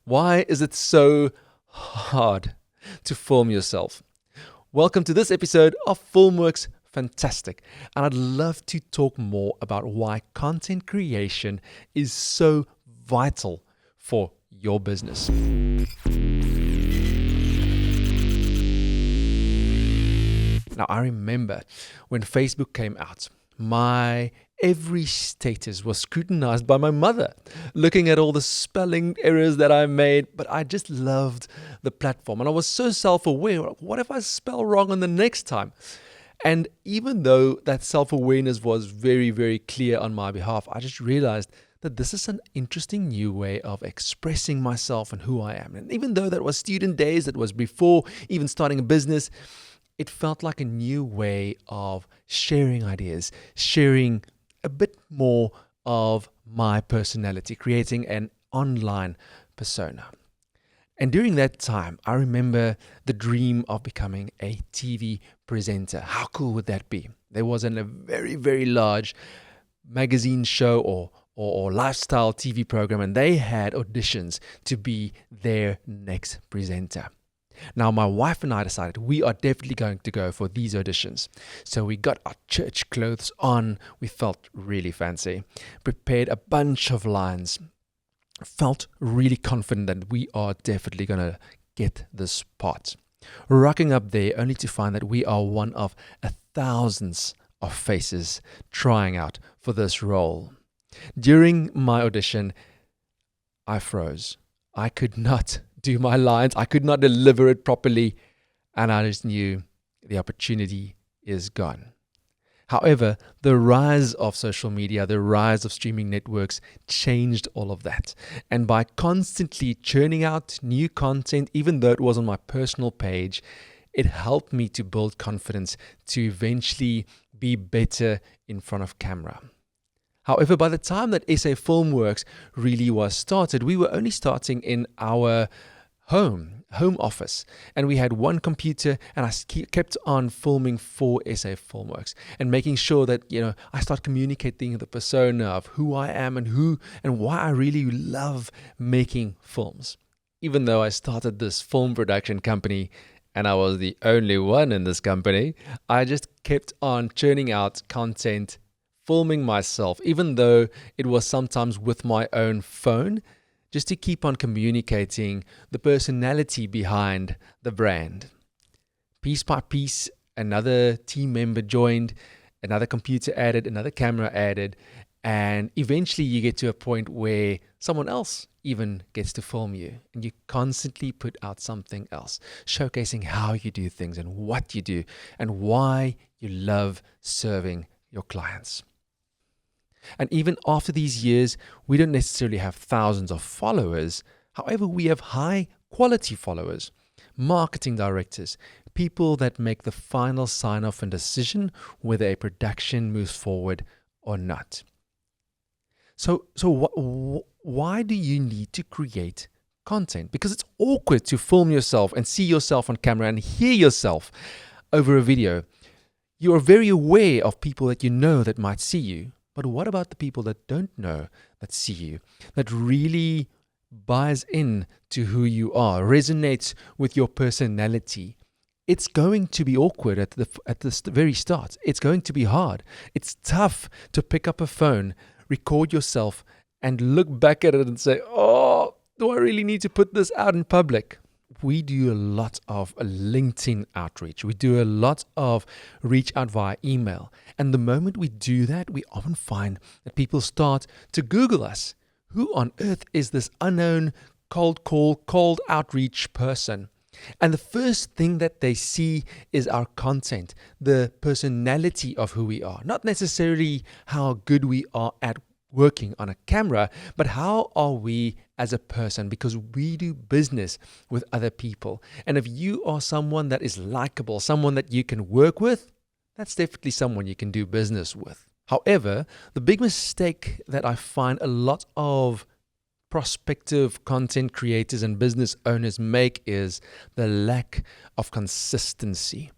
Why is it so hard to film yourself? Welcome to this episode of Filmworx Fantastic, and I'd love to talk more about why content creation is so vital for your business. Now, I remember when Facebook came out, my every status was scrutinized by my mother, looking at all the spelling errors that I made, but I just loved the platform. And I was so self-aware. What if I spell wrong on the next time? And even though that self-awareness was very, very clear on my behalf, I just realized that this is an interesting new way of expressing myself and who I am. And even though that was student days, that was before even starting a business, it felt like a new way of sharing ideas, sharing a bit more of my personality, creating an online persona. And during that time, I remember the dream of becoming a TV presenter. How cool would that be? There was a very, very large magazine show or lifestyle TV program, and they had auditions to be their next presenter. Now, my wife and I decided we are definitely going to go for these auditions. So we got our church clothes on. We felt really fancy, prepared a bunch of lines, felt really confident that we are definitely going to get this part. Rocking up there only to find that we are one of thousands of faces trying out for this role. During my audition, I froze. I could not do my lines. I could not deliver it properly. And I just knew the opportunity is gone. However, the rise of social media, the rise of streaming networks changed all of that. And by constantly churning out new content, even though it was on my personal page, it helped me to build confidence to eventually be better in front of camera. However, by the time that SA Filmworx really was started, we were only starting in our home office, and we had one computer, and I kept on filming for SA Filmworx and making sure that I start communicating the persona of who I am and why I really love making films. Even though I started this film production company and I was the only one in this company, I just kept on churning out content, filming myself, even though it was sometimes with my own phone, just to keep on communicating the personality behind the brand. Piece by piece, another team member joined, another computer added, another camera added, and eventually you get to a point where someone else even gets to film you, and you constantly put out something else, showcasing how you do things and what you do and why you love serving your clients. And even after these years, we don't necessarily have thousands of followers. However, we have high quality followers, marketing directors, people that make the final sign off and decision whether a production moves forward or not. So why do you need to create content? Because it's awkward to film yourself and see yourself on camera and hear yourself over a video. You are very aware of people that you know that might see you. But what about the people that don't know, that see you, that really buys in to who you are, resonates with your personality? It's going to be awkward at the very start. It's going to be hard. It's tough to pick up a phone, record yourself, and look back at it and say, oh, do I really need to put this out in public? We do a lot of LinkedIn outreach. We do a lot of reach out via email. And the moment we do that, we often find that people start to Google us. Who on earth is this unknown cold call, cold outreach person? And the first thing that they see is our content, the personality of who we are. Not necessarily how good we are at working on a camera, but how are we as a person, because we do business with other people. And if you are someone that is likable, someone that you can work with, that's definitely someone you can do business with. However, the big mistake that I find a lot of prospective content creators and business owners make is the lack of consistency.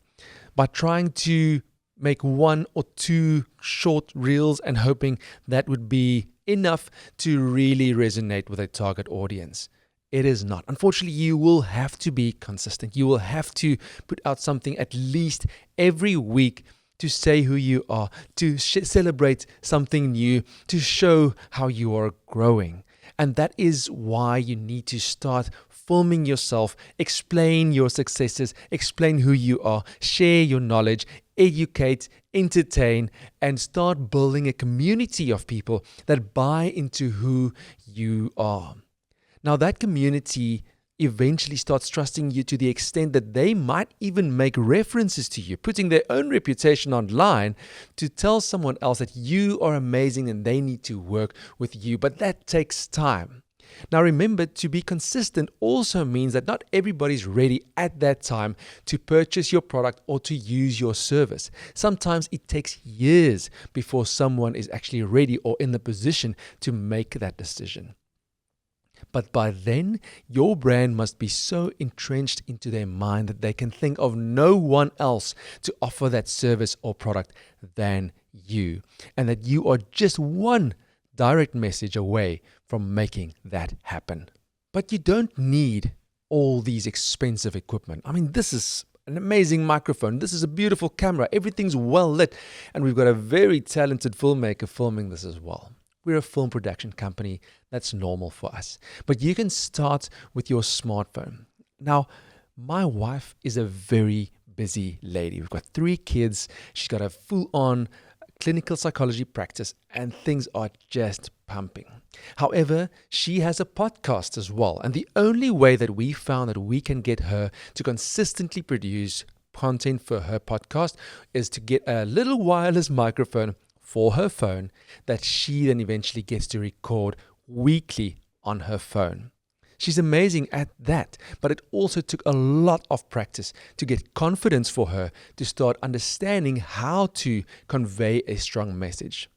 By trying to make one or two short reels and hoping that would be enough to really resonate with a target audience. It is not. Unfortunately, you will have to be consistent. You will have to put out something at least every week to say who you are, to celebrate something new, to show how you are growing. And that is why you need to start filming yourself, explain your successes, explain who you are, share your knowledge, educate, entertain, and start building a community of people that buy into who you are. Now, that community eventually starts trusting you to the extent that they might even make references to you, putting their own reputation online to tell someone else that you are amazing and they need to work with you. But that takes time. Now remember, to be consistent also means that not everybody's ready at that time to purchase your product or to use your service. Sometimes it takes years before someone is actually ready or in the position to make that decision. But by then, your brand must be so entrenched into their mind that they can think of no one else to offer that service or product than you, and that you are just one direct message away from making that happen. But you don't need all these expensive equipment. I mean, this is an amazing microphone. This is a beautiful camera. Everything's well lit, and we've got a very talented filmmaker filming this as well. We're a film production company. That's normal for us. But you can start with your smartphone. Now, my wife is a very busy lady. We've got 3 kids. She's got a full-on clinical psychology practice, and things are just pumping. However, she has a podcast as well. And the only way that we found that we can get her to consistently produce content for her podcast is to get a little wireless microphone for her phone that she then eventually gets to record weekly on her phone. She's amazing at that, but it also took a lot of practice to get confidence for her to start understanding how to convey a strong message.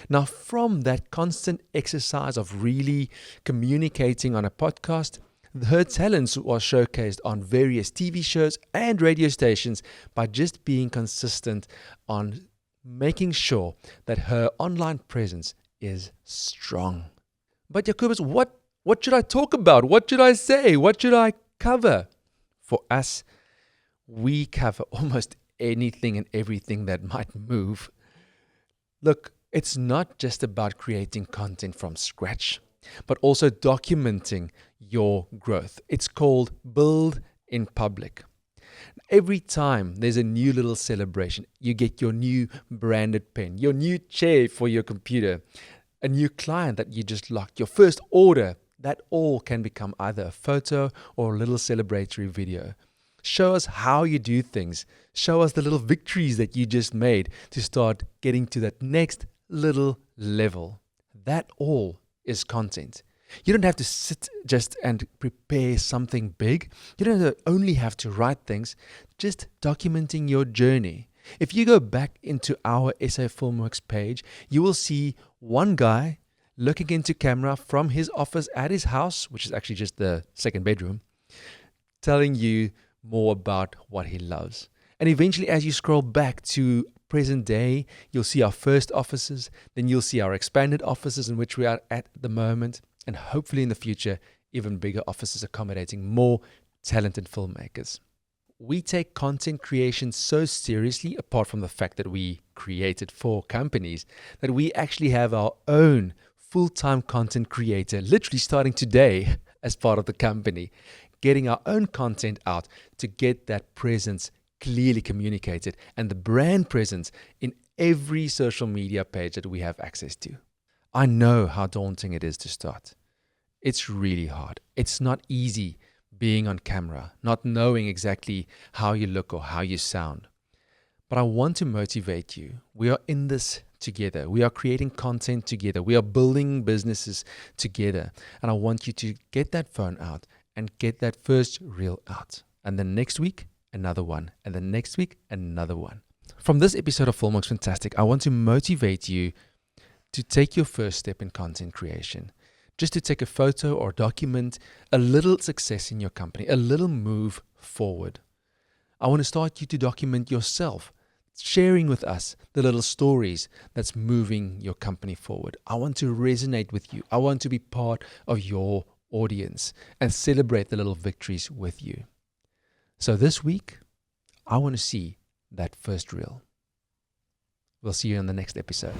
Now, from that constant exercise of really communicating on a podcast, her talents was showcased on various TV shows and radio stations by just being consistent on making sure that her online presence is strong. But Jacobus, what should I talk about? What should I say? What should I cover? For us, we cover almost anything and everything that might move. Look, it's not just about creating content from scratch, but also documenting your growth. It's called Build in Public. Every time there's a new little celebration, you get your new branded pen, your new chair for your computer, a new client that you just locked, your first order, that all can become either a photo or a little celebratory video. Show us how you do things. Show us the little victories that you just made to start getting to that next little level. That all is content. You don't have to sit just and prepare something big. You don't only have to write things, just documenting your journey. If you go back into our SA Filmworx page, you will see one guy looking into camera from his office at his house, which is actually just the second bedroom, telling you more about what he loves. And eventually, as you scroll back to present day, you'll see our first offices, then you'll see our expanded offices in which we are at the moment, and hopefully in the future, even bigger offices accommodating more talented filmmakers. We take content creation so seriously, apart from the fact that we create it for companies, that we actually have our own full-time content creator, literally starting today as part of the company, getting our own content out to get that presence clearly communicated and the brand presence in every social media page that we have access to. I know how daunting it is to start. It's really hard. It's not easy being on camera, not knowing exactly how you look or how you sound. But I want to motivate you. We are in this together. We are creating content together. We are building businesses together. And I want you to get that phone out and get that first reel out. And then next week, another one. And then next week, another one. From this episode of Filmworx Fantastic, I want to motivate you to take your first step in content creation. Just to take a photo or document a little success in your company, a little move forward. I want to start you to document yourself, sharing with us the little stories that's moving your company forward. I want to resonate with you. I want to be part of your audience and celebrate the little victories with you. So this week, I want to see that first reel. We'll see you in the next episode.